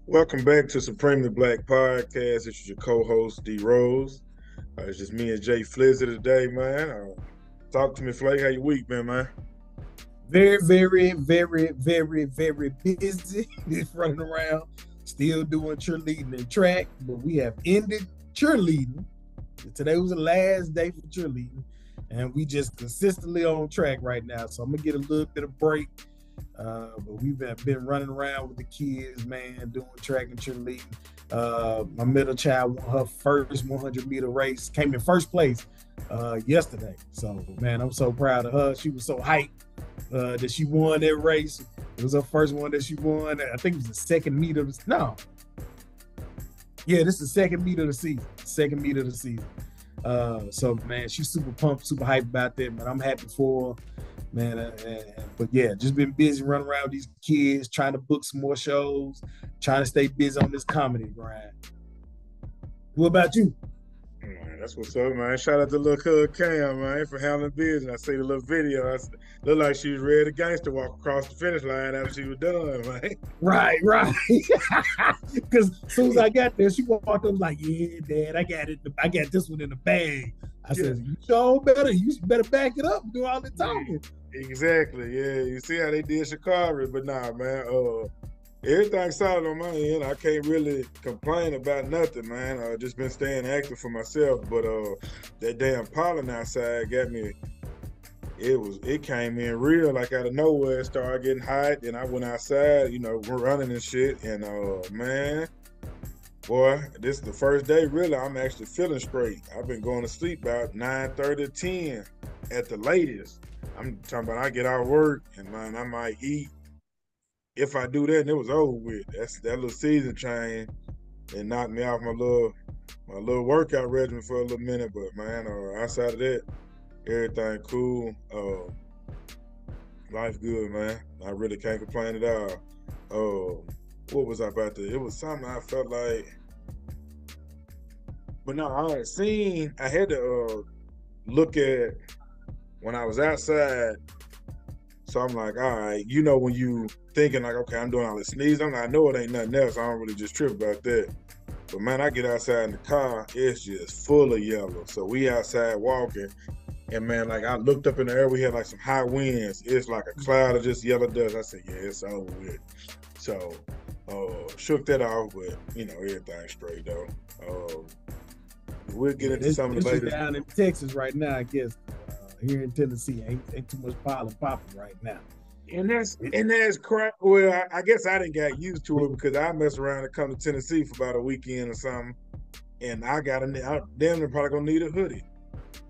Welcome back to Supremely Black Podcast. This is your co-host D Rose. It's just me and Jay Flizzy today, man. Talk to me, Flake. How your week been, man? Very busy. Just running around, still doing cheerleading and track, but we have ended cheerleading. Today was the last day for cheerleading, and we just consistently on track right now. So I'm gonna get a little bit of break. But we've been running around with the kids, man, doing track and cheerleading. My middle child won her first 100-meter race, came in first place yesterday. So, man, I'm so proud of her. She was so hyped that she won that race. It was her first one that she won. I think it was the second meet of the this is the second meet of the season. Second meet of the season. So, man, she's super pumped, super hyped about that, man. I'm happy for her. Man, but yeah, just been busy running around with these kids, trying to book some more shows, trying to stay busy on this comedy grind. What about you? Man, that's what's up, man. Shout out to little Cub Cam, man, for handling business. I see the little video. Looked like she was ready to gangster walk across the finish line after she was done, man. Right. Because as soon as I got there, she walked up like, "Yeah, Dad, I got it. I got this one in the bag." I said, "You sure better. You better back it up and do all the talking." Exactly. Yeah, you see how they did Chicago, but nah, man. Everything solid on my end. I can't really complain about nothing, man. Just been staying active for myself. But that damn pollen outside got me. It came in real like out of nowhere. It started getting hot, and I went outside, we're running and shit. And man, boy, this is the first day really I'm actually feeling straight. I've been going to sleep about 9:30 to 10 at the latest. I'm talking about I get out of work and man, I might eat. If I do that, and it was over with. That little season change and knocked me off my little workout regimen for a little minute. But man, outside of that, everything cool. Life good, man. I really can't complain at all. What was I about to? It was something I felt like. But no, I had to look at when I was outside. So I'm like, all right, when you thinking like, okay, I'm doing all this sneezing, I know it ain't nothing else. I don't really just trip about that. But man, I get outside in the car, it's just full of yellow. So we outside walking, and man, like I looked up in the air, we had like some high winds. It's like a cloud of just yellow dust. I said, yeah, it's over with. So shook that off, but everything's straight though. We'll get into some of the latest. Down in Texas right now, I guess. Here in Tennessee, ain't too much pollen popping right now. And that's crap. Well, I guess I didn't get used to it because I mess around and come to Tennessee for about a weekend or something, and I damn near probably gonna need a hoodie.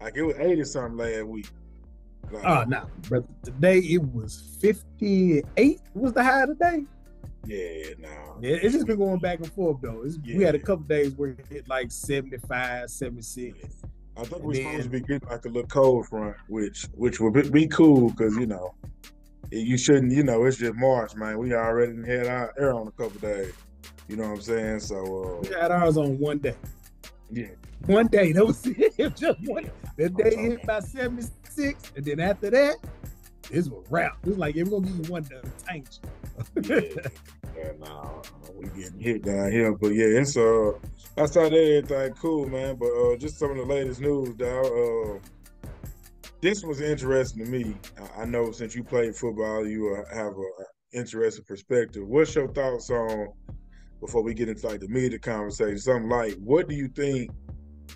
Like it was 80 something last week. Like, no, brother. Today it was 58. Was the high today? Yeah, no. Yeah, it's just been going back and forth though. We had a couple days where it hit like 75, 76. Yeah. I think we're supposed to be getting like a little cold front, which would be cool because you shouldn't. It's just March, man. We already had our air on a couple days. You know what I'm saying? So we had ours on one day. Yeah, one day. That was it. Just one. That day hit about 76, and then after that, this was wrap. It's like we're gonna give you one day tank. Yeah, no, we getting hit down here, but yeah, it's outside that everything cool, man. But just some of the latest news, dog. This was interesting to me. I know since you played football, you have an interesting perspective. What's your thoughts on, before we get into like the media conversation, something like, what do you think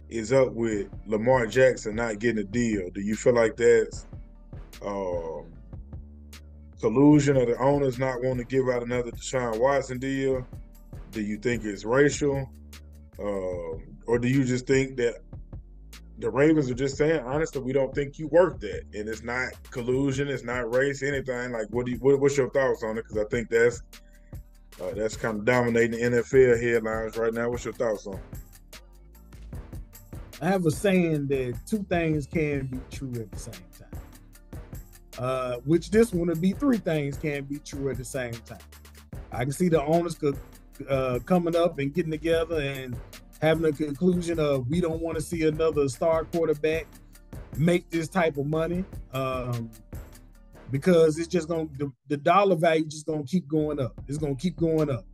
is up with Lamar Jackson not getting a deal? Do you feel like that's collusion of the owners not wanting to give out another Deshaun Watson deal? Do you think it's racial? Or do you just think that the Ravens are just saying, honestly, we don't think you worked that, and it's not collusion, it's not race, anything? Like, what's your thoughts on it? Because I think that's kind of dominating the NFL headlines right now. What's your thoughts on it? I have a saying that two things can be true at the same time. Which this one would be three things can be true at the same time. I can see the owners coming up and getting together and having a conclusion of, we don't want to see another star quarterback make this type of money, because it's just the dollar value just gonna keep going up. It's gonna keep going up.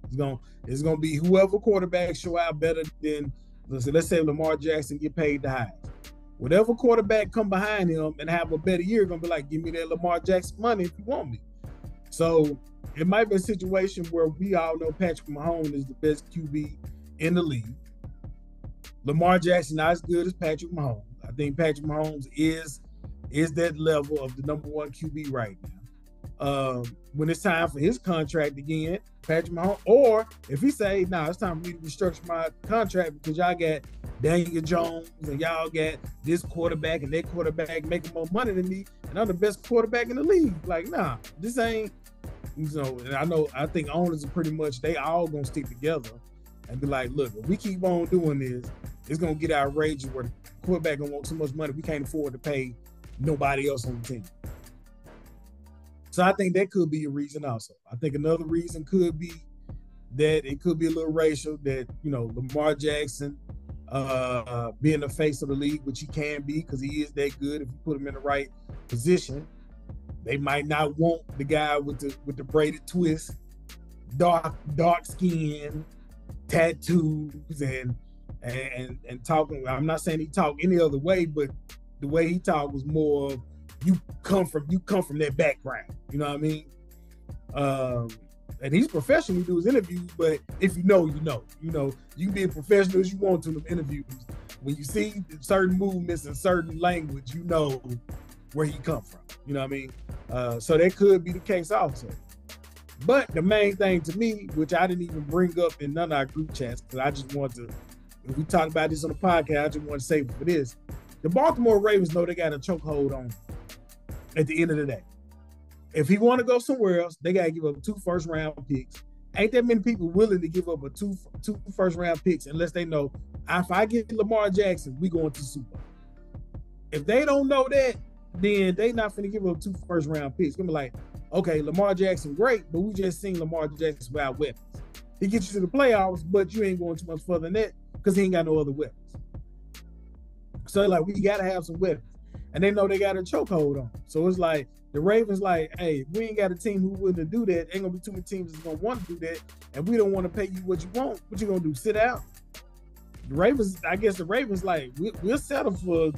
It's gonna be whoever quarterback show out better than, let's say Lamar Jackson get paid the highest. Whatever quarterback come behind him and have a better year, gonna be like, give me that Lamar Jackson money if you want me. So it might be a situation where we all know Patrick Mahomes is the best QB in the league. Lamar Jackson not as good as Patrick Mahomes. I think Patrick Mahomes is that level of the number one QB right now. When it's time for his contract again, Patrick Mahomes, or if he say, nah, it's time for me to restructure my contract because y'all got Daniel Jones and y'all got this quarterback and that quarterback making more money than me, and I'm the best quarterback in the league. Like, nah, this ain't, and I think owners are pretty much, they all gonna stick together and be like, look, if we keep on doing this, it's gonna get outrageous where the quarterback gonna want so much money we can't afford to pay nobody else on the team. So I think that could be a reason also. I think another reason could be that it could be a little racial, that, Lamar Jackson being the face of the league, which he can be because he is that good if you put him in the right position. They might not want the guy with the braided twist, dark skin, tattoos, and talking. I'm not saying he talked any other way, but the way he talked was more of, you come from that background. You know what I mean? And he's professional, he do his interviews, but if you know, you can be as professional as you want to in the interviews. When you see certain movements and certain language, you know where he come from. You know what I mean? So that could be the case also. But the main thing to me, which I didn't even bring up in none of our group chats, because I just want to, if we talked about this on the podcast, I just want to save it for this. The Baltimore Ravens know they got a chokehold on him at the end of the day. If he want to go somewhere else, they got to give up 2 first-round picks. Ain't that many people willing to give up a two first-round picks unless they know, if I get Lamar Jackson, we going to the Super Bowl. If they don't know that, then they not finna give up 2 first-round picks. Gonna be like, okay, Lamar Jackson, great, but we just seen Lamar Jackson without weapons. He gets you to the playoffs, but you ain't going too much further than that because he ain't got no other weapons. So like, we got to have some weapons. And they know they got a chokehold on. So it's like, the Ravens like, hey, if we ain't got a team who willing to do that, ain't gonna be too many teams that's gonna want to do that, and we don't want to pay you what you want. What you gonna do? Sit out? I guess the Ravens like, we'll settle for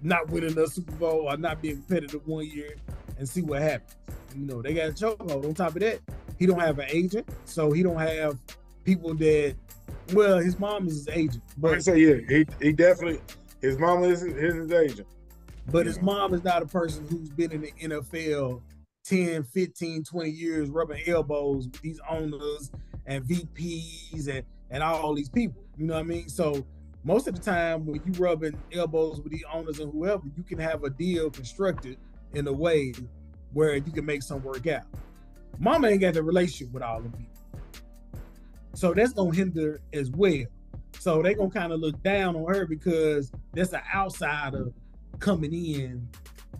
not winning a Super Bowl or not being competitive one year and see what happens. They got a chokehold. On top of that, he don't have an agent, so he don't have people that, well, his mom is his agent. But I say, yeah, he definitely, his mom is his agent. But his mom is not a person who's been in the NFL 10, 15, 20 years rubbing elbows with these owners and VPs and all these people. You know what I mean? So most of the time when you rubbing elbows with these owners and whoever, you can have a deal constructed in a way where you can make some work out. Mama ain't got the relationship with all them people. So that's going to hinder as well. So they going to kind of look down on her because that's an outsider coming in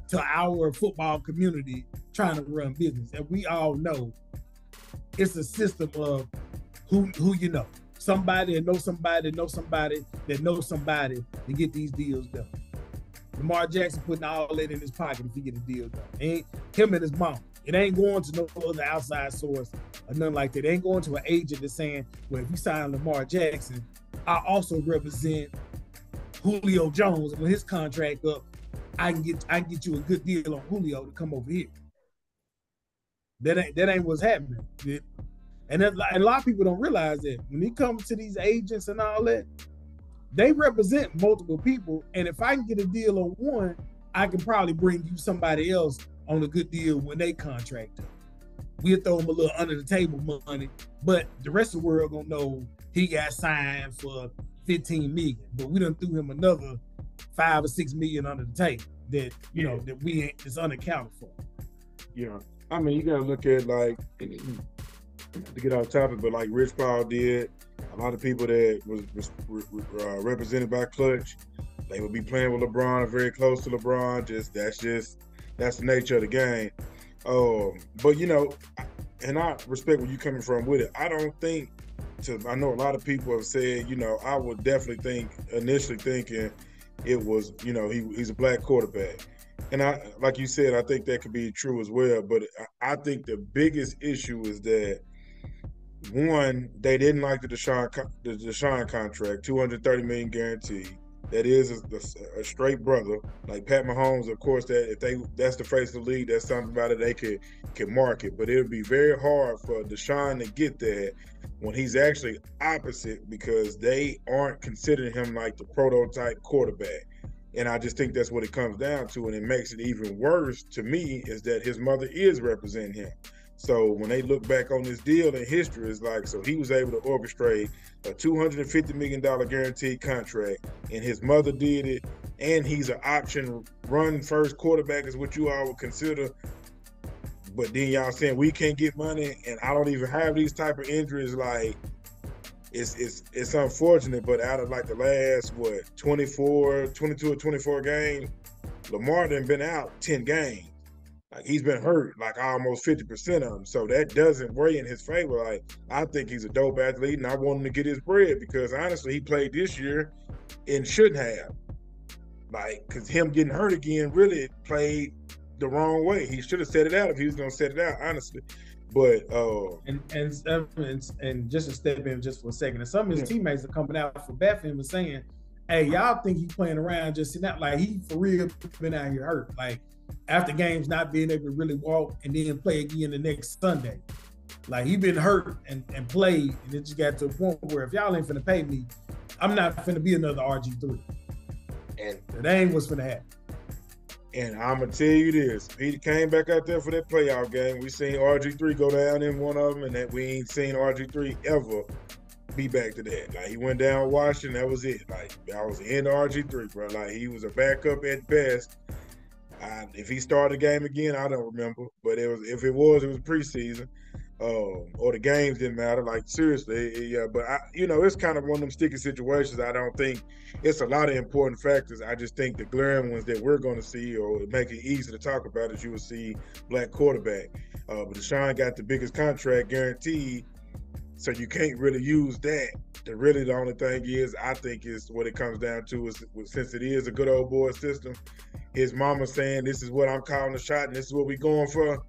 to our football community trying to run business. And we all know it's a system of who you know. Somebody that knows somebody that knows somebody that knows somebody to get these deals done. Lamar Jackson putting all that in his pocket if he get a deal done. Ain't him and his mom. It ain't going to no other outside source or nothing like that. It ain't going to an agent that's saying, well, if you sign Lamar Jackson, I also represent Julio Jones. When his contract up, I can get you a good deal on Julio to come over here. That ain't what's happening. And a lot of people don't realize that when it comes to these agents and all that, they represent multiple people. And if I can get a deal on one, I can probably bring you somebody else on a good deal when they contract up. We'll throw him a little under the table money, but the rest of the world gonna know he got signed for $15 million, but we done threw him another $5 or $6 million under the table that that we ain't, it's unaccounted for. Yeah, I mean, you gotta look at, like, to get off topic, but like Rich Paul did, a lot of people that was represented by Clutch, they would be playing with LeBron, very close to LeBron. That's the nature of the game. But and I respect where you coming from with it. I don't think. I know a lot of people have said, I would definitely think, initially thinking it was, he's a black quarterback. And I, like you said, I think that could be true as well. But I think the biggest issue is that one, they didn't like the Deshaun contract, $230 million guaranteed. That is a straight brother. Like Pat Mahomes, of course, that's the face of the league, that's something about it they can market. But it would be very hard for Deshaun to get that when he's actually opposite, because they aren't considering him like the prototype quarterback. And I just think that's what it comes down to. And it makes it even worse to me is that his mother is representing him. So when they look back on this deal in history, it's like, so he was able to orchestrate a $250 million guaranteed contract, and his mother did it, and he's an option run first quarterback is what you all would consider. But then y'all saying we can't get money, and I don't even have these type of injuries. Like, it's unfortunate, but out of like the last 22 or 24 games, Lamar done been out 10 games. Like, he's been hurt like almost 50% of them. So that doesn't weigh in his favor. Like, I think he's a dope athlete, and I want him to get his bread, because honestly, he played this year and shouldn't have. Like, because him getting hurt again really played the wrong way. He should have set it out if he was going to set it out, honestly. But and just to step in just for a second, and some of his teammates are coming out for Bethany and saying, "Hey, y'all think he's playing around just sitting out? Like, he for real been out here hurt. Like, after games not being able to really walk and then play again the next Sunday. Like, he been hurt and played, and it just got to a point where if y'all ain't finna pay me, I'm not finna be another RG3. And that ain't what's finna happen." And I'm going to tell you this. He came back out there for that playoff game. We seen RG3 go down in one of them, and that we ain't seen RG3 ever be back to that. Like, he went down Washington, that was it. Like, that was the end of RG3, bro. Like, he was a backup at best. If he started the game again, I don't remember. But if it was preseason. Or the games didn't matter. Like, seriously, yeah. But it's kind of one of them sticky situations. I don't think it's a lot of important factors. I just think the glaring ones that we're going to see, or make it easy to talk about, is you will see black quarterback. But Deshaun got the biggest contract guaranteed, so you can't really use that. The only thing is, I think, is what it comes down to is, since it is a good old boy system, his mama saying, this is what I'm calling the shot and this is what we going for.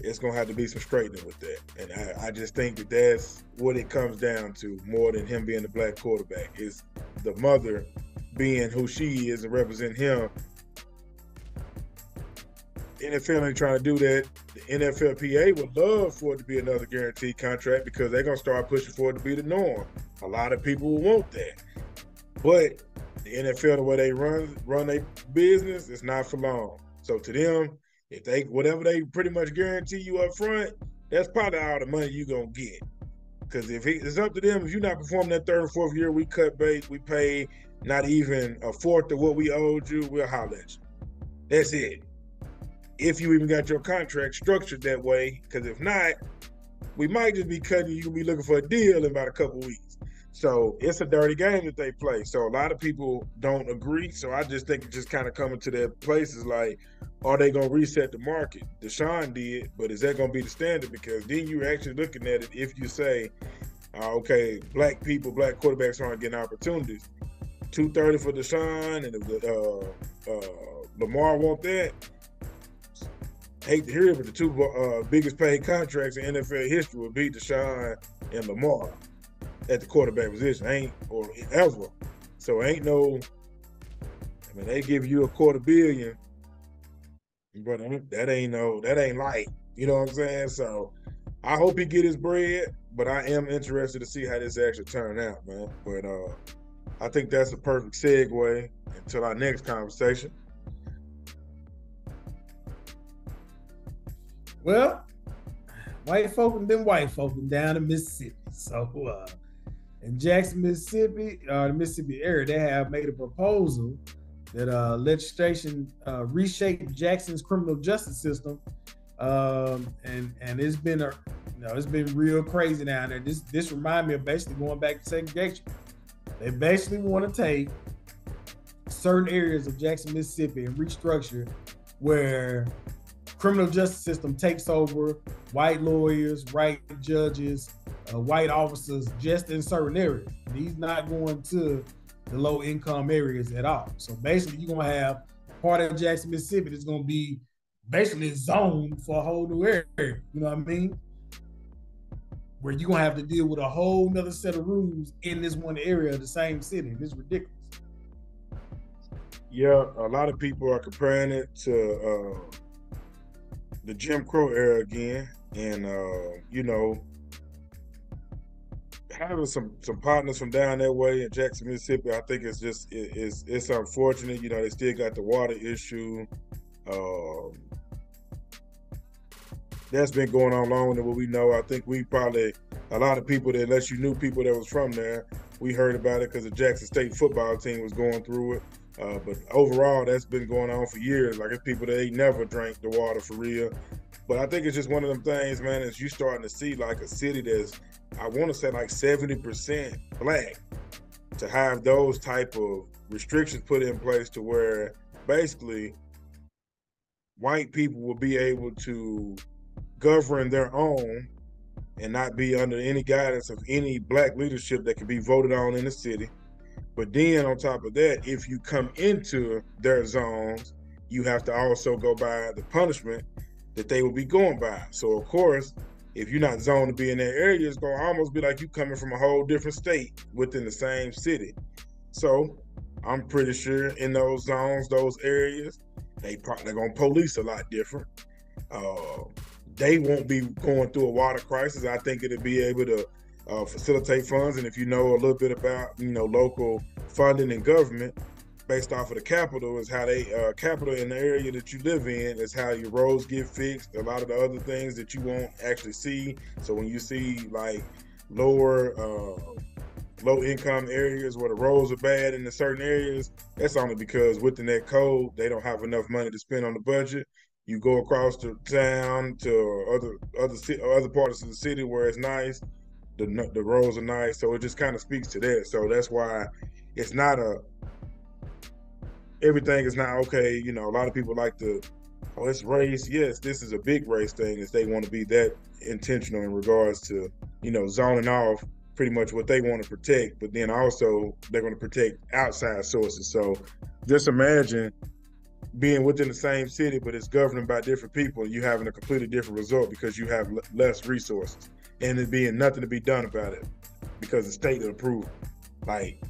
It's going to have to be some straightening with that. And I just think that that's what it comes down to, more than him being the black quarterback, is the mother being who she is and represent him. NFL ain't trying to do that. The NFLPA would love for it to be another guaranteed contract, because they're going to start pushing for it to be the norm. A lot of people will want that. But the NFL, the way they run their business, it's not for long. So to them, if whatever they pretty much guarantee you up front, that's probably all the money you're going to get. Because if it's up to them, if you're not performing that third or fourth year, we cut bait, we pay not even a fourth of what we owed you, we'll holler at you. That's it. If you even got your contract structured that way, because if not, we might just be cutting you and be looking for a deal in about a couple weeks. So it's a dirty game that they play. So a lot of people don't agree. So I just think it's just kind of coming to that place is like, are they going to reset the market? Deshaun did, but is that going to be the standard? Because then you're actually looking at it if you say, okay, black quarterbacks aren't getting opportunities. $230 for Deshaun, and if Lamar want that, hate to hear it, but the two biggest paid contracts in NFL history would be Deshaun and Lamar at the quarterback position, or ever. So ain't no, I mean, they give you $250 million, but that ain't light. You know what I'm saying? So I hope he get his bread, but I am interested to see how this actually turn out, man. But I think that's a perfect segue until our next conversation. Well, white folk and them white folk down in Mississippi. So in Jackson, Mississippi, the Mississippi area, they have made a proposal that legislation reshape Jackson's criminal justice system, and it's been it's been real crazy down there. This reminds me of basically going back to segregation. They basically want to take certain areas of Jackson, Mississippi, and restructure where criminal justice system takes over white lawyers, white judges, white officers, just in certain areas. And he's not going to the low income areas at all. So basically you're gonna have part of Jackson, Mississippi that's gonna be basically zoned for a whole new area. You know what I mean? where you're gonna have to deal with a whole nother set of rules in this one area of the same city. This is ridiculous. Yeah, a lot of people are comparing it to the Jim Crow era again, and you know, having some partners from down that way in Jackson, Mississippi, I think it's just it's unfortunate. You know, they still got the water issue. That's been going on longer than what we know. I think we probably, a lot of people that, unless you knew people that was from there, we heard about it because the Jackson State football team was going through it. But overall, that's been going on for years. Like, it's people that ain't never drank the water for real. But I think it's just one of them things, man, is you starting to see like a city that's, I want to say like 70% black, to have those type of restrictions put in place to where basically white people will be able to govern their own and not be under any guidance of any black leadership that can be voted on in the city. But then on top of that, if you come into their zones, you have to also go by the punishment that they will be going by. So of course, if you're not zoned to be in that area, it's gonna almost be like you coming from a whole different state within the same city. So I'm pretty sure in those zones, those areas, they're gonna police a lot different. They won't be going through a water crisis. I think it'll be able to facilitate funds. And if you know a little bit about, you know, local funding and government, based off of the capital, is how they capital in the area that you live in is how your roads get fixed. A lot of the other things that you won't actually see. So when you see like low income areas where the roads are bad in the certain areas, that's only because within that code, they don't have enough money to spend on the budget. You go across the town to other parts of the city where it's nice, the roads are nice, so it just kind of speaks to that. So that's why it's not everything is not okay. You know, a lot of people like to, oh, it's race. Yes, this is a big race thing, is they want to be that intentional in regards to, you know, zoning off pretty much what they want to protect, but then also they're going to protect outside sources. So just imagine being within the same city, but it's governed by different people, and you having a completely different result because you have less resources, and it being nothing to be done about it because the state approved. Like,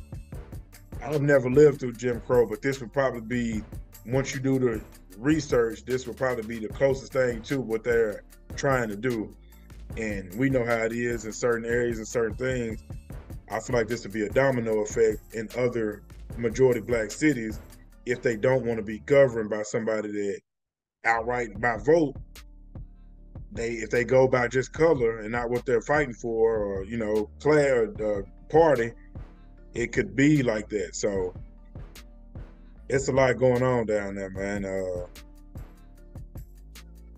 I've never lived through Jim Crow, but this would probably be, once you do the research, this would probably be the closest thing to what they're trying to do. And we know how it is in certain areas and certain things. I feel like this would be a domino effect in other majority black cities if they don't want to be governed by somebody that outright by vote, if they go by just color and not what they're fighting for, or, you know, class or party, it could be like that. So it's a lot going on down there, man.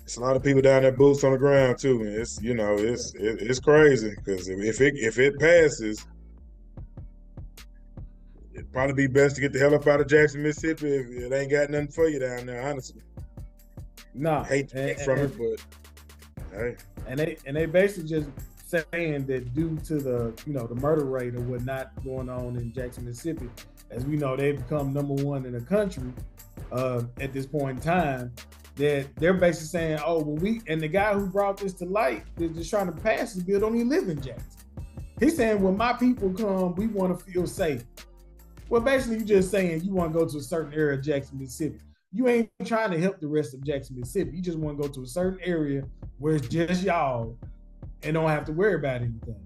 It's a lot of people down there, boots on the ground too. And it's, you know, it's crazy because if it passes, it'd probably be best to get the hell up out of Jackson, Mississippi if it ain't got nothing for you down there, honestly. No, I hate to get from it, but hey. And they basically just saying that due to the, you know, the murder rate or whatnot going on in Jackson, Mississippi, as we know, they've become #1 in the country at this point in time, that they're basically saying, oh, well, and the guy who brought this to light is just trying to pass this bill, don't even live in Jackson. He's saying, when my people come, we want to feel safe. Well, basically, you're just saying you want to go to a certain area of Jackson, Mississippi. You ain't trying to help the rest of Jackson, Mississippi. You just want to go to a certain area where it's just y'all and don't have to worry about anything.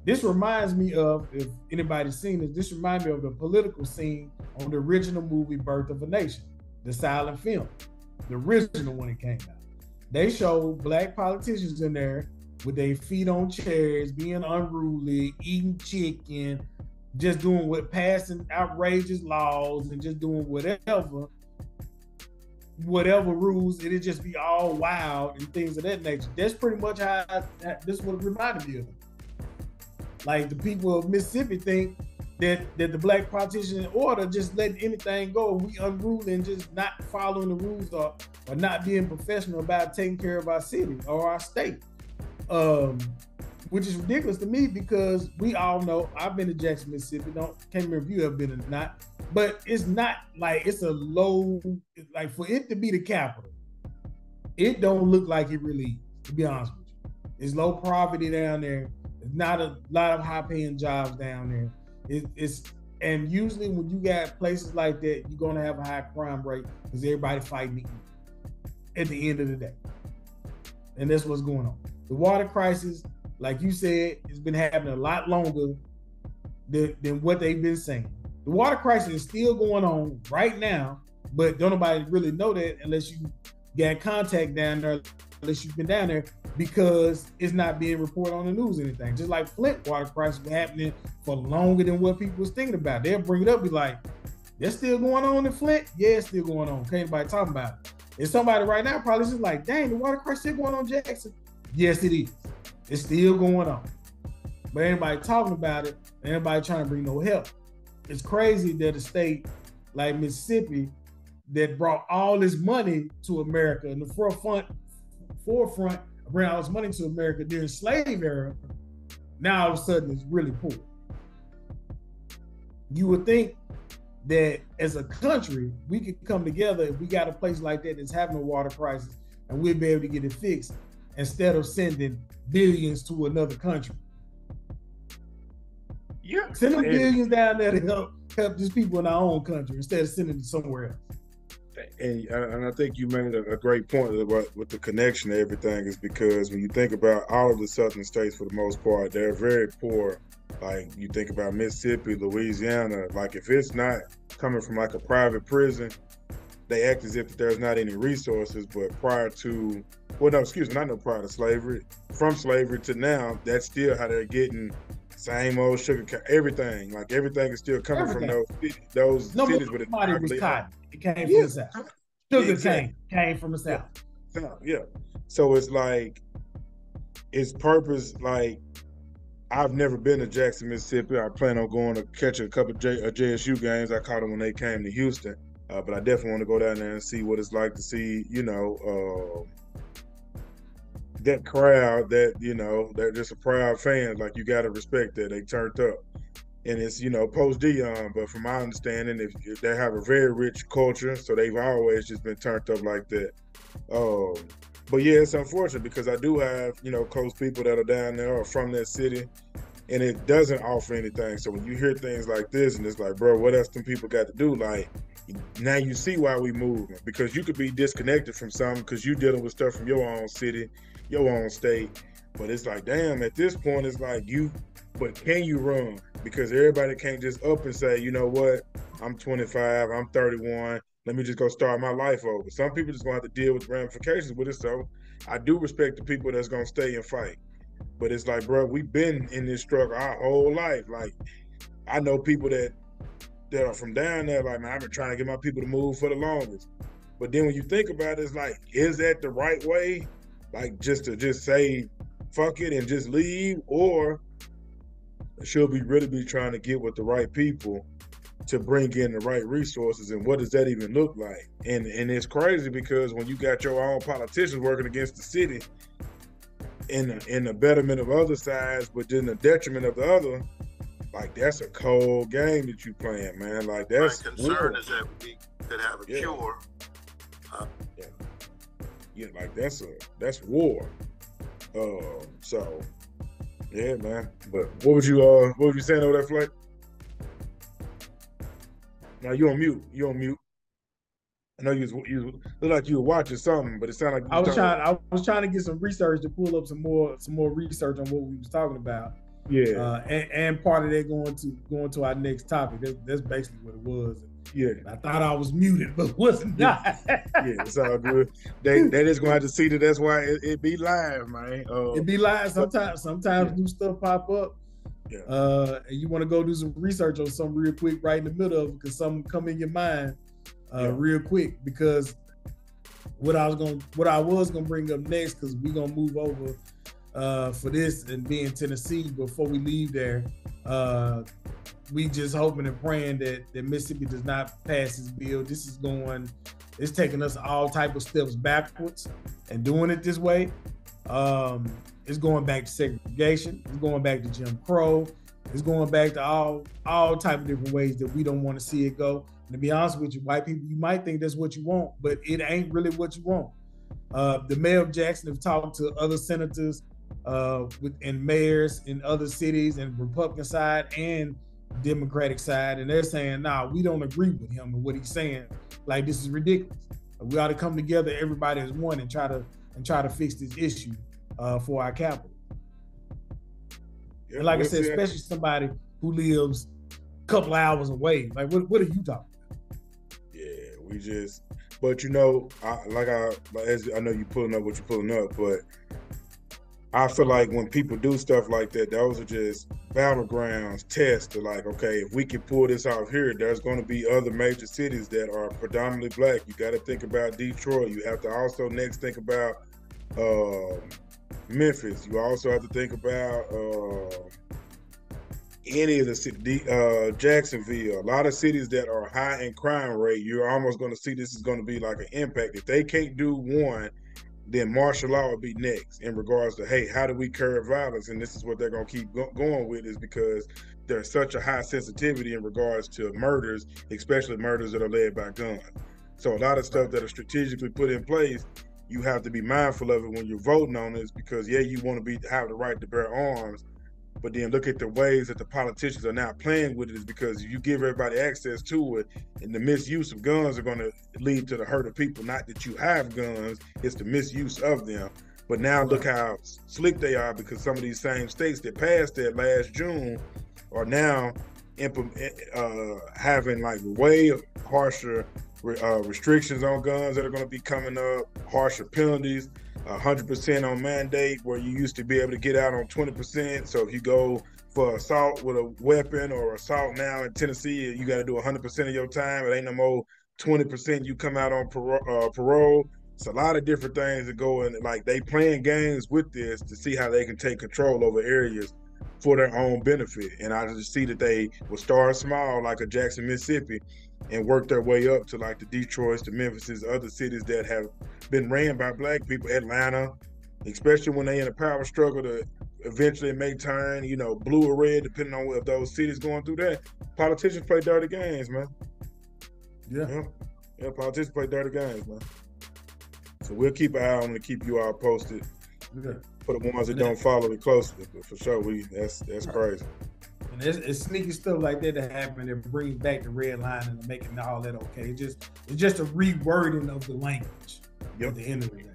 This reminds me of, if anybody's seen it, this reminds me of the political scene on the original movie Birth of a Nation, the silent film, the original when it came out. They showed black politicians in there with their feet on chairs, being unruly, eating chicken, just doing passing outrageous laws and just doing whatever rules. It'd just be all wild and things of that nature. That's pretty much how this is what it reminded me of. Like, the people of Mississippi think that the black politicians in order just letting anything go, we unruly and just not following the rules or not being professional about taking care of our city or our state. Which is ridiculous to me because we all know, I've been to Jackson, Mississippi. Can't remember if you have been or not, but it's not like it's a low, like for it to be the capital, it don't look like it really is, to be honest with you. It's low poverty down there. There's not a lot of high paying jobs down there. It's and usually when you got places like that, you're gonna have a high crime rate because everybody fighting to eat at the end of the day. And that's what's going on. The water crisis, like you said, has been happening a lot longer than what they've been saying. The water crisis is still going on right now, but don't nobody really know that unless you got contact down there, unless you've been down there, because it's not being reported on the news or anything. Just like Flint water crisis was happening for longer than what people was thinking about. They'll bring it up, be like, that's still going on in Flint? Yeah, it's still going on. Can't anybody talk about it. And somebody right now probably just like, dang, the water crisis still going on in Jackson? Yes, it is. It's still going on. But anybody talking about it, anybody trying to bring no help. It's crazy that a state like Mississippi that brought all this money to America in the forefront bring all this money to America during slave era, now all of a sudden it's really poor. You would think that as a country, we could come together if we got a place like that that's having a water crisis and we'll be able to get it fixed instead of sending billions to another country. Yeah. Send them billions down there to help these people in our own country instead of sending them somewhere else. And I think you made a great point with the connection to everything, is because when you think about all of the southern states, for the most part, they're very poor. Like you think about Mississippi, Louisiana, like if it's not coming from like a private prison, they act as if there's not any resources. But prior to, well, no, excuse me, not no prior to slavery, from slavery to now, that's still how they're getting same old sugar, everything. Like everything is still coming from those cities. But nobody was cotton. It came from the South. Sugar came from the South. Yeah. So it's like, it's purpose. Like, I've never been to Jackson, Mississippi. I plan on going to catch a couple of JSU games. I caught them when they came to Houston. But I definitely want to go down there and see what it's like to see, that crowd that, they're just a proud fans. Like, you got to respect that. They turned up. And it's, post Dion, but from my understanding, if they have a very rich culture, so they've always just been turned up like that. But yeah, it's unfortunate because I do have, close people that are down there or from that city, and it doesn't offer anything. So when you hear things like this, and it's like, bro, what else them people got to do? Like, now you see why we moving, because you could be disconnected from something because you dealing with stuff from your own city, your own state. But it's like, damn, at this point, it's like but can you run? Because everybody can't just up and say, you know what, I'm 25, I'm 31, let me just go start my life over. Some people just gonna have to deal with ramifications with it. So I do respect the people that's gonna stay and fight. But it's like, bro, we've been in this struggle our whole life. Like, I know people that are from down there, like, man, I've been trying to get my people to move for the longest. But then when you think about it, it's like, is that the right way? Like, just to say, fuck it and just leave? Or should we really be trying to get with the right people to bring in the right resources? And what does that even look like? And it's crazy because when you got your own politicians working against the city in the betterment of other sides, but then the detriment of the other, like, that's a cold game that you playing, man. Like, that's my concern is that we could have a cure. Like that's war. So yeah, man. But what was you saying over there, Flake? Now you on mute. I know you look like you were watching something, but it sounded like I was trying to get some research to pull up some more research on what we was talking about. Yeah. And part of that going to our next topic. That's basically what it was. Yeah. I thought I was muted, but was not. Yeah, it's all good. They just gonna have to see that. That's why it be live, man. It be live sometimes new stuff pop up. Yeah. And you want to go do some research on something real quick right in the middle of it because something come in your mind real quick. Because what I was gonna bring up next, because we're gonna move over for this and be in Tennessee before we leave there. We just hoping and praying that Mississippi does not pass this bill. It's taking us all type of steps backwards, and doing it this way, it's going back to segregation. It's going back to Jim Crow. It's going back to all type of different ways that we don't want to see it go. And to be honest with you, white people, you might think that's what you want, but it ain't really what you want. The mayor of Jackson have talked to other senators and mayors in other cities and Republican side and Democratic side, and they're saying, nah, we don't agree with him and what he's saying. Like, this is ridiculous. We ought to come together, everybody as one, and try to fix this issue for our capital. Yeah, and like I said, especially somebody who lives a couple hours away. Like, what are you talking about? Yeah, but you know, as I know you pulling up what you're pulling up, but I feel like when people do stuff like that, those are just battlegrounds, tests to like, okay, if we can pull this off here, there's going to be other major cities that are predominantly black. You got to think about Detroit. You have to also next think about Memphis. You also have to think about any of the cities, Jacksonville. A lot of cities that are high in crime rate. You're almost going to see this is going to be like an impact. If they can't do one, then martial law will be next in regards to, hey, how do we curb violence? And this is what they're going to keep going with, is because there's such a high sensitivity in regards to murders, especially murders that are led by guns. So a lot of stuff that are strategically put in place, you have to be mindful of it when you're voting on this, because yeah, you want to have the right to bear arms, but then look at the ways that the politicians are now playing with it, is because you give everybody access to it, and the misuse of guns are going to lead to the hurt of people. Not that you have guns, it's the misuse of them. But now look how slick they are, because some of these same states that passed that last June are now having like way harsher restrictions on guns that are going to be coming up, harsher penalties, 100% on mandate, where you used to be able to get out on 20%. So if you go for assault with a weapon or assault now in Tennessee, you got to do 100% of your time. It ain't no more 20% you come out on parole. It's a lot of different things that go in. Like, they playing games with this to see how they can take control over areas for their own benefit. And I just see that they will start small, like a Jackson, Mississippi, and work their way up to like the Detroits, the Memphises, other cities that have been ran by black people. Atlanta, especially when they in a power struggle, to eventually make turn, you know, blue or red, depending on if those cities going through that. Politicians play dirty games, man. Yeah, politicians play dirty games, man. So we'll keep an eye on it and keep you all posted. Yeah. For the ones that don't follow it closely, but for sure, that's crazy. And it's sneaky stuff like that happen that brings back the red line and making all that okay. It's just a rewording of the language at the end of the day.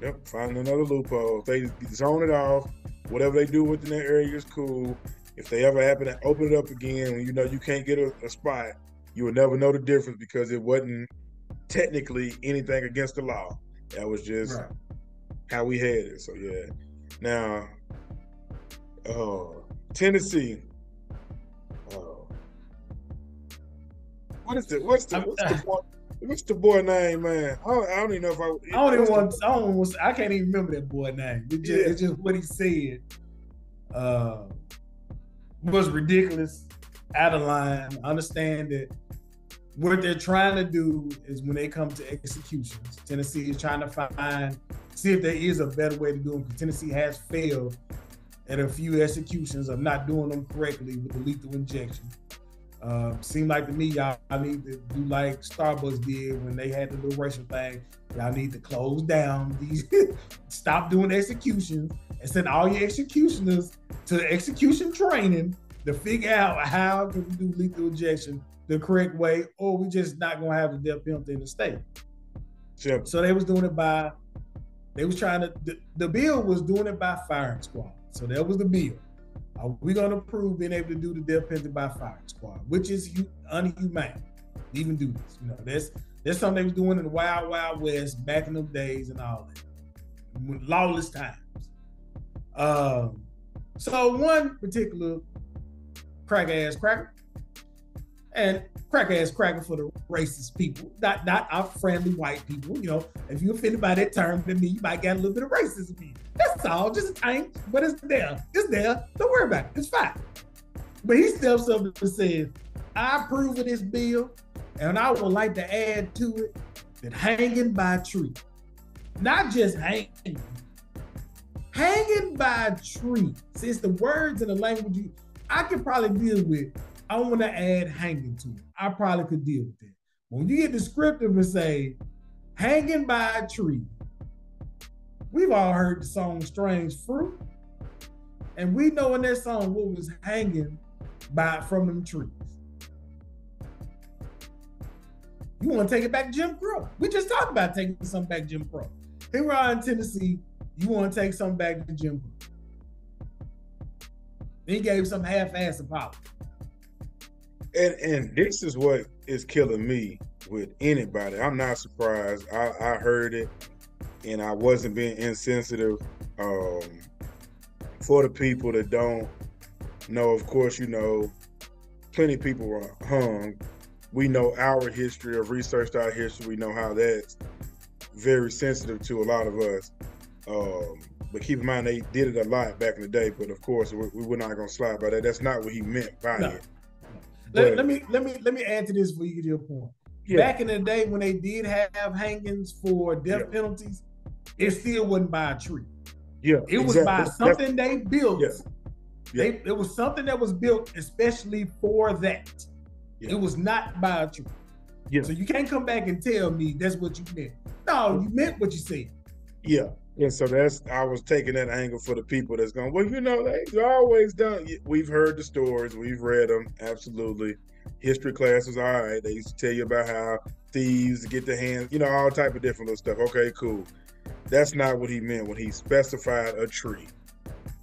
Yep, finding another loophole. If they zone it off, whatever they do within that area is cool. If they ever happen to open it up again, when you know you can't get a spot, you will never know the difference, because it wasn't technically anything against the law. That was just how we had it. So yeah. Now, Tennessee. What's the boy name, man? I don't even know if I can't even remember that boy name. It's just what he said was ridiculous, out of line. I understand that what they're trying to do is, when they come to executions, Tennessee is trying to see if there is a better way to do them, because Tennessee has failed at a few executions of not doing them correctly with the lethal injection. Seemed like to me, y'all need to do like Starbucks did when they had the little racial thing. Y'all need to close down these, stop doing executions, and send all your executioners to execution training to figure out how to do lethal injection the correct way, or we just not gonna have the death penalty in the state. Sure. So they was doing it by, the bill was doing it by firing squad. So that was the bill. Are we gonna approve being able to do the death penalty by firing squad, which is unhumane to even do this? You know, that's something they was doing in the wild, wild west back in them days and all that, lawless times. So one particular cracker, and cracker for the racist people, not our friendly white people. You know, if you're offended by that term, then you might get a little bit of racism in. That's all, just a tank, but it's there. It's there. Don't worry about it. It's fine. But he steps up and says, I approve of this bill, and I would like to add to it that hanging by a tree, not just hanging by a tree. See, it's the words and the language I could probably deal with. I want to add hanging to it. I probably could deal with that. When you get descriptive and say, hanging by a tree, we've all heard the song Strange Fruit. And we know in that song what was hanging from them trees. You want to take it back to Jim Crow? We just talked about taking something back to Jim Crow. Here we are in Tennessee. You want to take something back to Jim Crow? He gave some half-assed apology. And this is what is killing me with anybody. I'm not surprised. I heard it, and I wasn't being insensitive. For the people that don't know, of course, you know, plenty of people were hung. We know our history, have researched our history. We know how that's very sensitive to a lot of us. But keep in mind, they did it a lot back in the day. But of course, we're not going to slide by that. That's not what he meant by it. Let me add to this before you get to your point. Yeah. Back in the day when they did have hangings for death penalties, it still wasn't by a tree. Yeah, it was by something they built. Yeah. It was something that was built especially for that. Yeah. It was not by a tree. Yeah. So you can't come back and tell me that's what you meant. No, you meant what you said. Yeah. And so I was taking that angle for the people that's going, well, you know, they've always done. We've heard the stories. We've read them. Absolutely. History class was all right. They used to tell you about how thieves get their hands, you know, all type of different little stuff. Okay, cool. That's not what he meant when he specified a tree.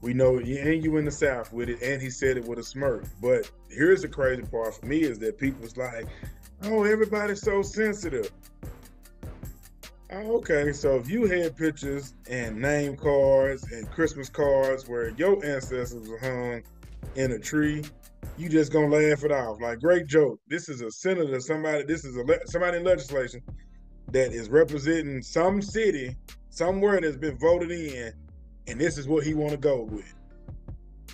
We know, and you in the South with it, and he said it with a smirk. But here's the crazy part for me is that people's like, oh, everybody's so sensitive. Okay, so if you had pictures and name cards and Christmas cards where your ancestors were hung in a tree, you just gonna laugh it off. Like, great joke. This is a senator, somebody in legislation that is representing some city somewhere that's been voted in, and this is what he want to go with.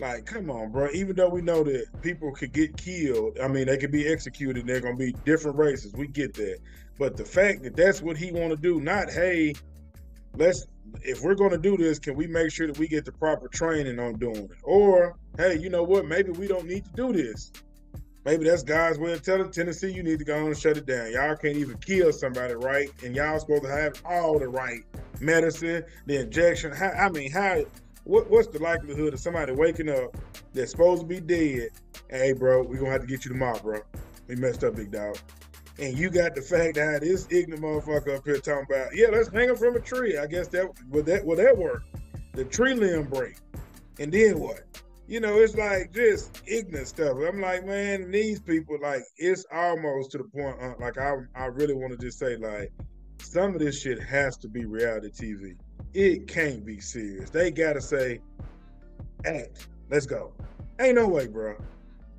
Like, come on, bro. Even though we know that people could get killed, I mean, they could be executed, and they're going to be different races. We get that. But the fact that that's what he want to do, not, hey, if we're going to do this, can we make sure that we get the proper training on doing it? Or, hey, you know what? Maybe we don't need to do this. Maybe that's God's way of telling Tennessee, you need to go on and shut it down. Y'all can't even kill somebody right, and y'all supposed to have all the right medicine, the injection. What's the likelihood of somebody waking up that's supposed to be dead? Hey, bro, we're going to have to get you tomorrow, bro. We messed up, big dog. And you got the fact that this ignorant motherfucker up here talking about, yeah, let's hang him from a tree. I guess that work. The tree limb break. And then what? You know, it's like just ignorant stuff. I'm like, man, these people, like, it's almost to the point, like, I really want to just say, like, some of this shit has to be reality TV. It can't be serious. They got to say, act, let's go. Ain't no way, bro.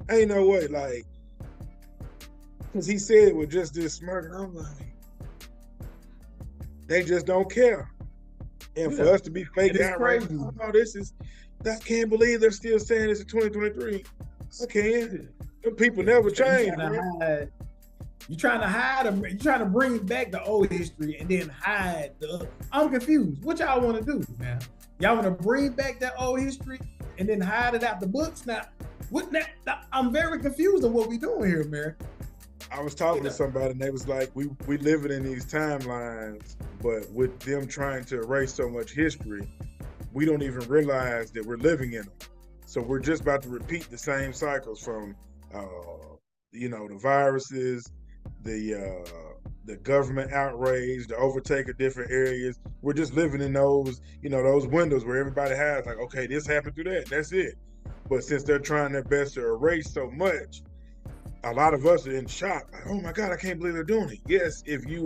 Ain't no way, like, because he said it with just this smirk, and I'm like, they just don't care. And for us to be fake out right now, I can't believe they're still saying this in 2023. I can't. Them people never change, bro. You're trying to hide them. You're trying to bring back the old history and then hide the other. I'm confused. What y'all want to do now? Y'all want to bring back that old history and then hide it out the books? Now, I'm very confused on what we're doing here, man. I was talking to somebody and they was like, we living in these timelines, but with them trying to erase so much history, we don't even realize that we're living in them. So we're just about to repeat the same cycles from, the viruses, the government outrage, the overtake of different areas. We're just living in those, those windows where everybody has like, okay, this happened through that. That's it. But since they're trying their best to erase so much, a lot of us are in shock. Like, oh my God, I can't believe they're doing it. Yes, if you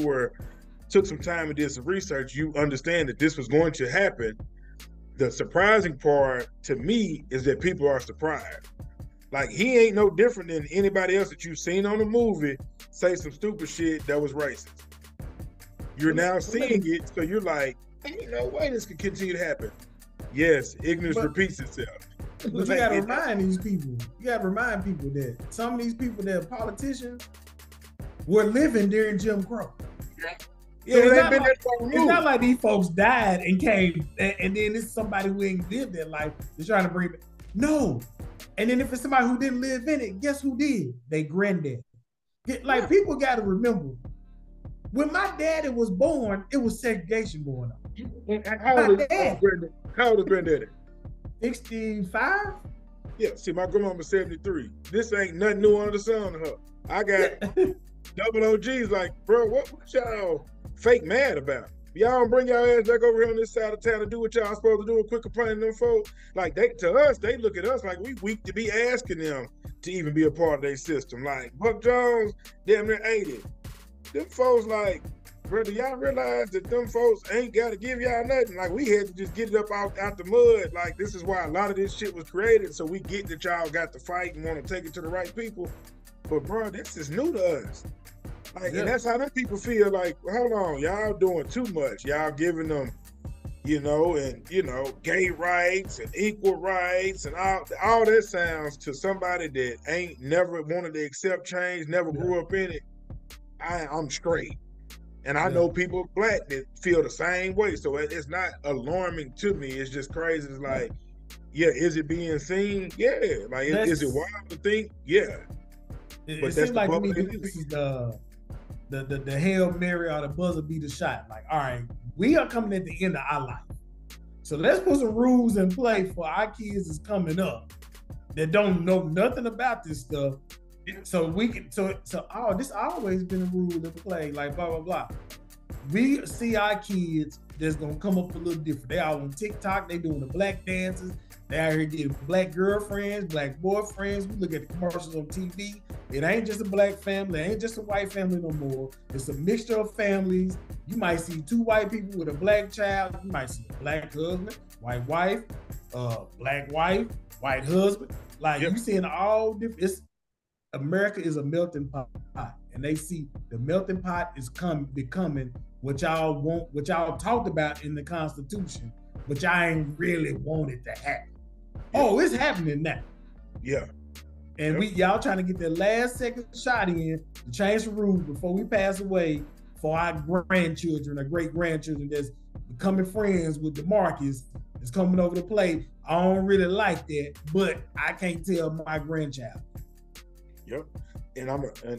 took some time and did some research, you understand that this was going to happen. The surprising part to me is that people are surprised. Like, he ain't no different than anybody else that you've seen on the movie say some stupid shit that was racist. You're now seeing it, so you're like, ain't no way this could continue to happen. Yes, ignorance repeats itself. But you gotta remind these people. You gotta remind people that some of these people that are politicians were living during Jim Crow. Yeah, so it's not like these folks died and came, and then it's somebody who ain't lived that life. They're trying to bring it. No. And then if it's somebody who didn't live in it, guess who did? They granddad. People got to remember, when my daddy was born, it was segregation going on. How old is granddaddy? 65? Yeah, see, my grandmama's 73. This ain't nothing new under the sun to her. I got double OGs like, bro, what y'all fake mad about? Y'all don't bring y'all ass back over here on this side of town to do what y'all supposed to do and quit complaining to them folks. Like, to us, they look at us like we weak to be asking them to even be a part of their system. Like, Buck Jones, damn near 80. Them folks like, bro, do y'all realize that them folks ain't got to give y'all nothing? Like, we had to just get it up out the mud. Like, this is why a lot of this shit was created, so we get that y'all got to fight and want to take it to the right people. But, bro, this is new to us. Like, and that's how them people feel. Like, hold on, y'all doing too much. Y'all giving them, gay rights and equal rights and all that sounds to somebody that ain't never wanted to accept change, never grew up in it. I'm straight. And I know people black that feel the same way. So it's not alarming to me. It's just crazy. It's like, yeah, is it being seen? Yeah. Like, is it wild to think? Yeah. It seems like to me this is the Hail Mary or the buzzer beater shot. Like, all right, we are coming at the end of our life. So let's put some rules in play for our kids that's coming up that don't know nothing about this stuff. So we can this always been a rule in play, like blah blah blah. We see our kids that's gonna come up a little different. They all on TikTok, they doing the black dances, they out here getting black girlfriends, black boyfriends. We look at the commercials on TV. It ain't just a black family, it ain't just a white family no more. It's a mixture of families. You might see two white people with a black child, you might see a black husband, white wife, black wife, white husband. Like you seeing all different. America is a melting pot, and they see the melting pot is becoming what y'all want, what y'all talked about in the Constitution, but y'all ain't really want it to happen. Oh, it's happening now. Yeah. And y'all trying to get that last second shot in to change the rules before we pass away for our grandchildren or great grandchildren that's becoming friends with DeMarcus is coming over to play. I don't really like that, but I can't tell my grandchild. Yep. And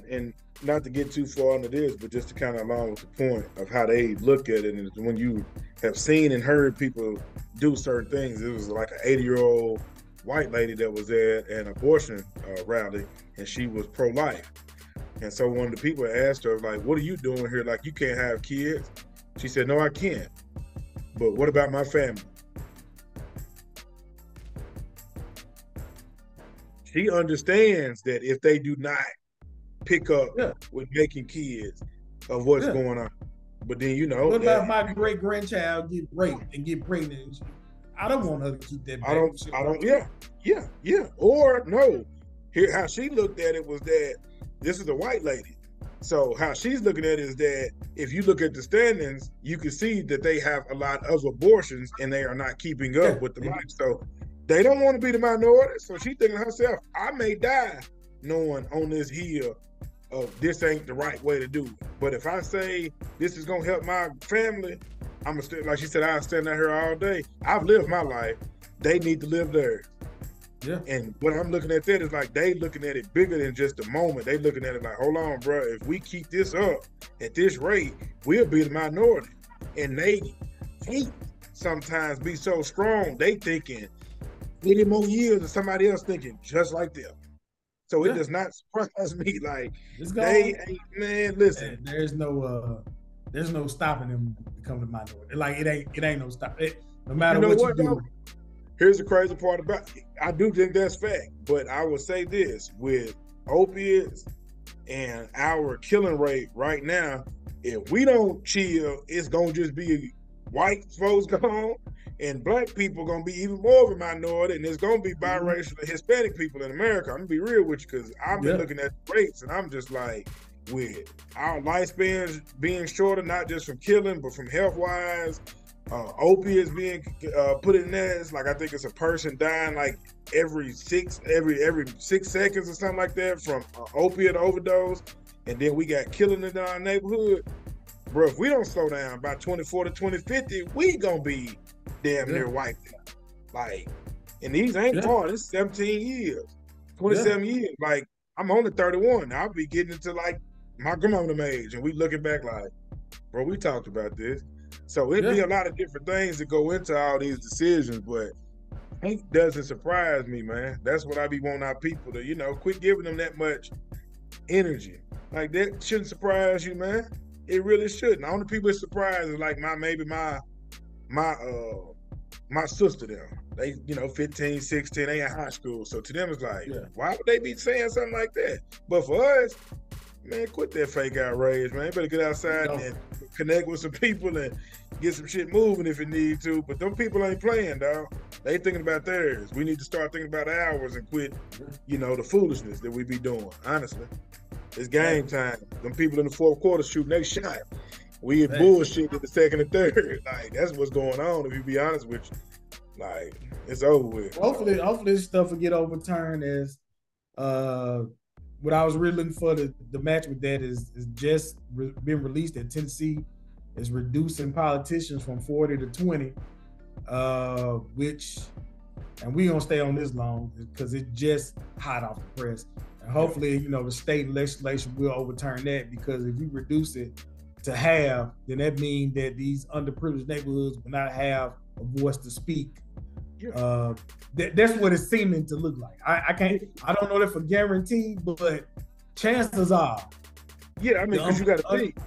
and not to get too far into this, but just to kind of along with the point of how they look at it, and when you have seen and heard people do certain things, it was like an 80-year-old white lady that was at an abortion rally, and she was pro-life. And so one of the people asked her, like, what are you doing here? Like, you can't have kids? She said, no, I can't. But what about my family? She understands that if they do not pick up with making kids of what's going on. But then, what about my great grandchild get raped and get pregnant? I don't want her to keep that baby. Yeah. Or no. Here, how she looked at it was that this is a white lady. So how she's looking at it is that if you look at the standings, you can see that they have a lot of abortions and they are not keeping up with the life. So they don't want to be the minority. So she's thinking to herself, I may die knowing on this hill of this ain't the right way to do it. But if I say this is gonna help my family, I'm gonna like she said, I'll stand out here all day. I've lived my life. They need to live theirs. Yeah. And what I'm looking at that is like they looking at it bigger than just a moment. They looking at it like, hold on, bro, if we keep this up at this rate, we'll be the minority. And they hate sometimes be so strong, they thinking 80 more years of somebody else thinking just like them. So it does not surprise me. Like they ain't, man, listen. There's no stopping them becoming the minority. Like it ain't no stop. No matter what you do. Here's the crazy part about it. I do think that's fact, but I will say this, with opiates and our killing rate right now, if we don't chill, it's gonna just be white folks gone, and black people gonna be even more of a minority, and it's gonna be biracial and Hispanic people in America. I'm gonna be real with you, because I've been looking at the rates, and I'm just like, with our lifespans being shorter, not just from killing, but from health-wise, opiates being put in there. It's like, I think it's a person dying like every 6 seconds or something like that from opiate overdose, and then we got killing in our neighborhood. Bro, if we don't slow down by 2040, 2050, we gonna be damn near wiped out. Like, and these ain't far. This is 17 years, 27 years. Like, I'm only 31. I'll be getting into like my grandmother's age, and we looking back like, bro, we talked about this. So it'd be a lot of different things that go into all these decisions, but hate doesn't surprise me, man. That's what I be wanting our people to, quit giving them that much energy. Like that shouldn't surprise you, man. It really shouldn't. The only people it's surprised is like my sister them. They, 15, 16, they in high school. So to them it's like, why would they be saying something like that? But for us, man, quit that fake outrage, man. You better get outside and connect with some people and get some shit moving if you need to. But them people ain't playing, dog. They thinking about theirs. We need to start thinking about ours and quit, the foolishness that we be doing, honestly. It's game time. Them people in the fourth quarter shooting, they shot. We get bullshit in the second and third. Like, that's what's going on, if you be honest with you. Like, it's over with. Hopefully this stuff will get overturned as what I was really looking for the match with that is just been released that Tennessee is reducing politicians from 40 to 20, which, and we don't stay on this long because it's just hot off the press. And hopefully, the state legislation will overturn that, because if you reduce it to half, then that means that these underprivileged neighborhoods will not have a voice to speak. That's what it's seeming to look like. I don't know that for guarantee, but chances are. Yeah, I mean, because you got to think.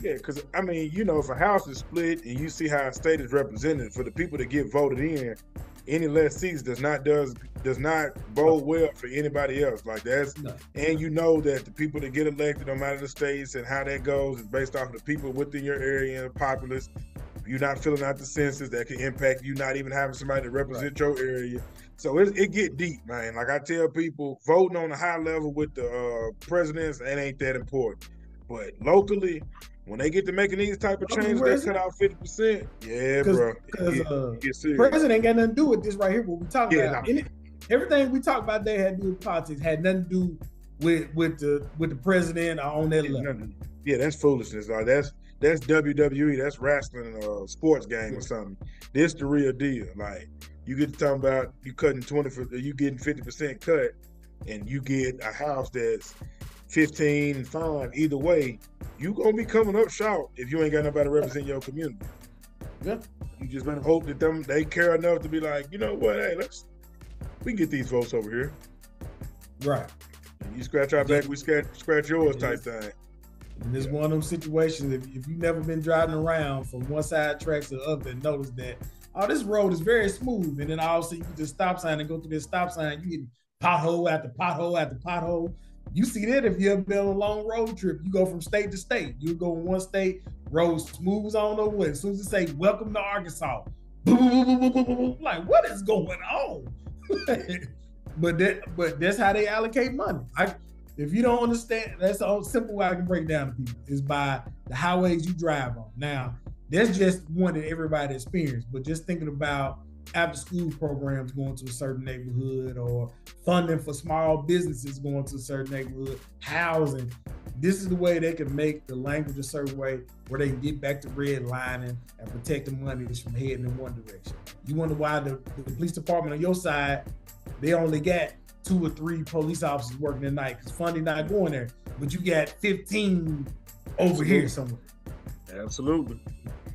Yeah, because I mean, if a house is split and you see how a state is represented, for the people that get voted in, any less seats does not bode well for anybody else. Like that's, and that the people that get elected no matter the states and how that goes is based off of the people within your area and populace. You're not filling out the census, that can impact you not even having somebody to represent your area. So it get deep, man. Like I tell people, voting on a high level with the presidents, it ain't that important. But locally, when they get to making these type of changes, they cut out 50%. Yeah, bro. Because the president ain't got nothing to do with this right here. What we talking about? Everything we talk about there had to do with politics. Had nothing to do with the president or on that level. Yeah, that's foolishness. Like that's WWE. That's wrestling, sports game or something. This the real deal. Like you get to talking about you cutting 20%, you getting 50% cut, and you get a house that's 15 and 5. Either way, you gonna be coming up short if you ain't got nobody to represent your community. Yeah. You just better hope that they care enough to be like, you know what, hey, we can get these votes over here. Right. And you scratch our back, we scratch yours type thing. And it's one of them situations, if you've never been driving around from one side tracks to the other and notice that, this road is very smooth, and then all of a sudden you just stop sign and go through this stop sign, you get pothole after pothole after pothole. You see that if you've been on a long road trip, you go from state to state. You go in one state, road smooths on the way. As soon as it say, welcome to Arkansas, boom, boom, boom, boom, boom, boom, boom. Like, what is going on? But that's how they allocate money. If you don't understand, that's the only simple way I can break down to people is by the highways you drive on. Now, that's just one that everybody experienced, but just thinking about after school programs going to a certain neighborhood or funding for small businesses going to a certain neighborhood, housing, this is the way they can make the language a certain way where they can get back to redlining and protect the money from heading in one direction. You wonder why the police department on your side, they only got 2 or 3 police officers working at night because funding not going there, but you got 15 over here somewhere. Absolutely.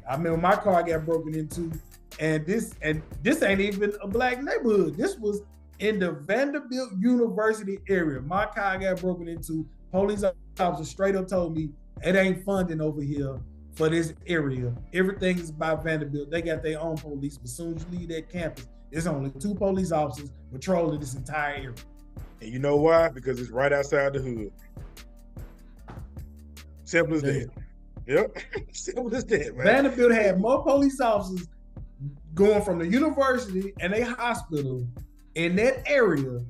I remember my car got broken into, and this ain't even a black neighborhood. This was in the Vanderbilt University area. My car got broken into. Police officer straight up told me it ain't funding over here for this area. Everything is by Vanderbilt. They got their own police, but as soon as you leave that campus, there's only 2 police officers patrolling this entire area. And you know why? Because it's right outside the hood. Simple as that. Yep. Simple as that, man. Vanderbilt had more police officers going from the university and a hospital in that area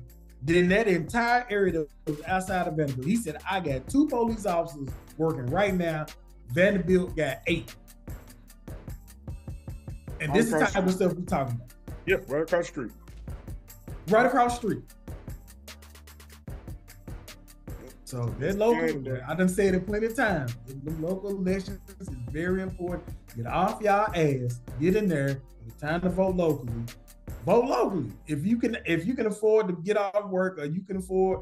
than that entire area that was outside of Vanderbilt. He said, I got 2 police officers working right now. Vanderbilt got 8. And this is the type of stuff we're talking about. Yeah, right across the street. Right across the street. So that local, I done said it plenty of times. The local elections is very important. Get off y'all ass, get in there. It's time to vote locally. Vote locally. If you can afford to get off work, or you can afford,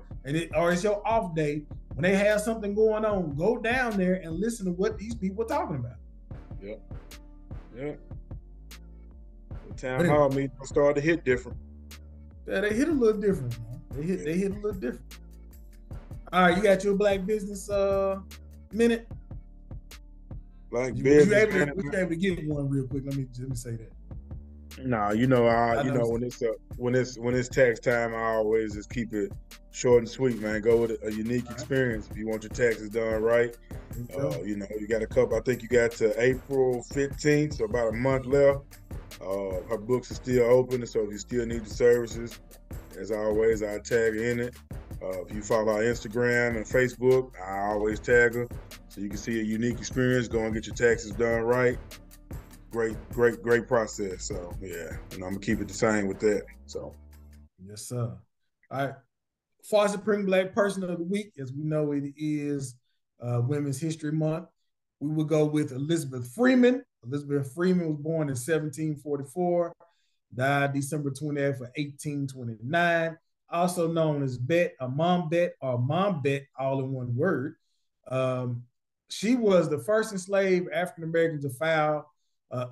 or it's your off day, when they have something going on, go down there and listen to what these people are talking about. Yep. town hall meetings started to hit different. Yeah, they hit a little different, man. They hit a little different. All right, you got your black business minute. Black business. Was you able to get one real quick? Let me say that. Nah, when it's tax time, I always just keep it short and sweet, man. Go with a unique experience if you want your taxes done right. You got a couple. I think you got to April 15th, so about a month left. Her books are still open, so if you still need the services, as always, I tag her in it. If you follow our Instagram and Facebook, I always tag her, so you can see a unique experience. Go and get your taxes done right. Great process. So yeah, I'm gonna keep it the same with that. So yes, sir. All right. For Supreme Black Person of the Week, as we know, it is Women's History Month. We will go with Elizabeth Freeman. Elizabeth Freeman was born in 1744, died December 28th of 1829. Also known as Bet, or Mom Bet, all in one word. She was the first enslaved African American to file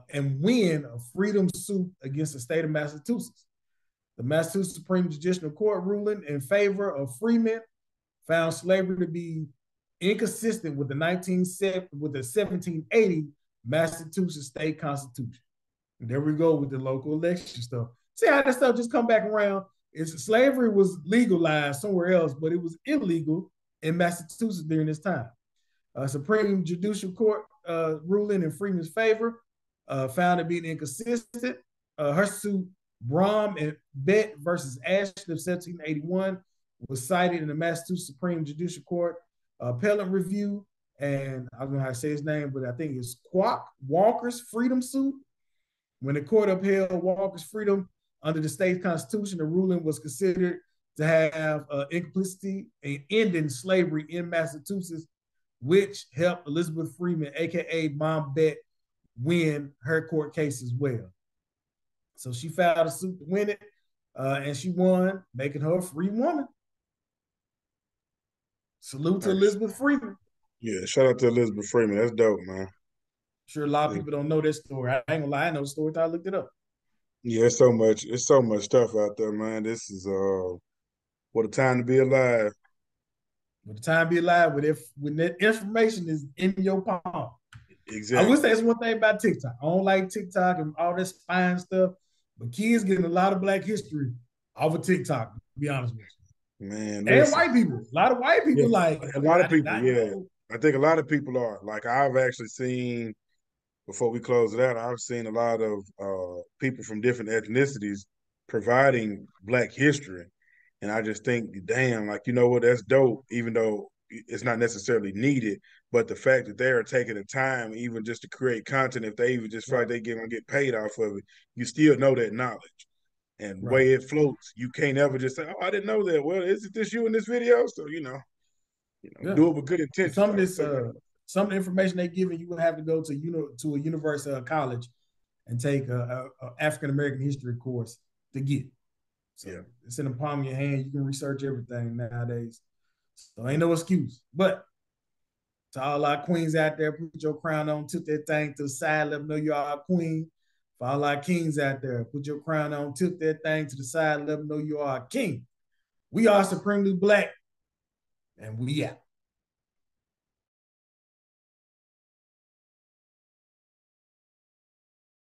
and win a freedom suit against the state of Massachusetts. The Massachusetts Supreme Judicial Court ruling in favor of Freeman found slavery to be inconsistent with the 1780 Massachusetts State Constitution. And there we go with the local election stuff. See how that stuff just come back around? Slavery was legalized somewhere else, but it was illegal in Massachusetts during this time. Supreme Judicial Court ruling in Freeman's favor found it being inconsistent. Her suit, Brom and Bet versus Ashley of 1781, was cited in the Massachusetts Supreme Judicial Court appellate review, and I don't know how to say his name, but I think it's Walker's freedom suit. When the court upheld Walker's freedom under the state's constitution, the ruling was considered to have incomplicity in ending slavery in Massachusetts, which helped Elizabeth Freeman, aka Mom Bet, win her court case as well. So she filed a suit to win it, and she won, making her a free woman. Salute to Elizabeth Freeman. Yeah, shout out to Elizabeth Freeman. That's dope, man. Sure, a lot of people don't know that story. I ain't gonna lie, I know the story until I looked it up. Yeah, it's so much stuff out there, man. This is what a time to be alive. What a time to be alive when that information is in your palm. Exactly. I would say it's one thing about TikTok. I don't like TikTok and all this fine stuff, but kids getting a lot of Black history off of TikTok, to be honest with you. Man, and white people. A lot of white people a lot of people, I think a lot of people are. Like, I've actually seen, before we close it out, I've seen a lot of people from different ethnicities providing Black history. And I just think, damn, like, you know what, that's dope, even though it's not necessarily needed. But the fact that they are taking the time even just to create content, if they even just feel like they gonna get paid off of it, you still know that knowledge. And the way it floats, you can't ever just say, "Oh, I didn't know that." Well, isn't this you in this video? So do it with good intention. Some of this, some of the information they giving, you would have to go to a university or college and take a African American history course to get. So it's in the palm of your hand. You can research everything nowadays. So ain't no excuse. But to all our queens out there, put your crown on, tilt that thing to the side, let them know you are a queen. For all our kings out there, put your crown on, tilt that thing to the side, let them know you are a king. We are Supremely Black, and we out.